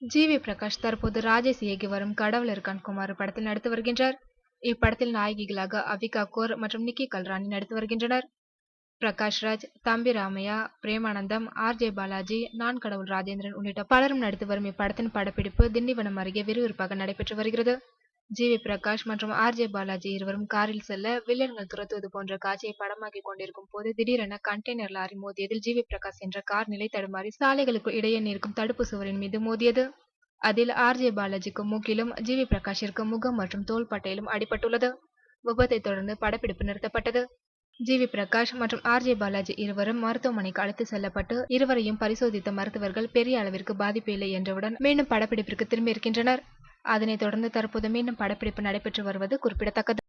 GV. Prakash தற்போது ராஜேஷ் இயக்கி வரும் கடவுள் இருக்கான் குமார் படத்தில் நடித்து வருகின்றார். இப்படத்தில் நாயகிகளாக அவிகா கோர் மற்றும் நிக்கி கல்ராணி நடித்து வருகின்றனர். பிரகாஷ் ராஜ், தம்பி ராமையா, பிரேமானந்தம், ஆர்.ஜே. பாலாஜி, நான் கடவுள் ராஜேந்திரன் உள்ளிட்ட பலரும் நடித்து வரும் இப்படத்தின் படப்பிடிப்பு திண்டிவனம் அருகே விறுவிறுப்பாக நடைபெற்று வருகிறது. ஜி.வி. பிரகாஷ் மற்றும் ஆர்.ஜே. பாலாஜி இருவரும் காரில் செல்ல வில்லன்கள் துரத்துவது போன்ற காட்சியை படமாக்கிக் கொண்டிருக்கும் போது திடீரென கண்டெய்னர் லாரி மோதியதில் ஜி.வி. பிரகாஷ் என்ற கார் நிலை தடுமாறி சாலைகளுக்கு இடையே நிற்கும் தடுப்பு சுவரின் மீது மோதியது. அதில் ஆர்.ஜே. பாலாஜிக்கு மூக்கிலும், ஜி.வி. பிரகாஷிற்கு முகம் மற்றும் தோள்பட்டையிலும் அடிபட்டுள்ளது. விபத்தை தொடர்ந்து படப்பிடிப்பு நிறுத்தப்பட்டது. ஜி.வி. பிரகாஷ் மற்றும் ஆர்.ஜே. பாலாஜி இருவரும் மருத்துவமனைக்கு அழைத்து செல்லப்பட்டு இருவரையும் பரிசோதித்த மருத்துவர்கள் பெரிய அளவிற்கு பாதிப்பு இல்லை என்றவுடன் மீண்டும் படப்பிடிப்பிற்கு திரும்பியிருக்கின்றனர். அதனைத் தொடர்ந்து தற்போது மீண்டும் படப்பிடிப்பு நடைபெற்று வருவது குறிப்பிடத்தக்கது.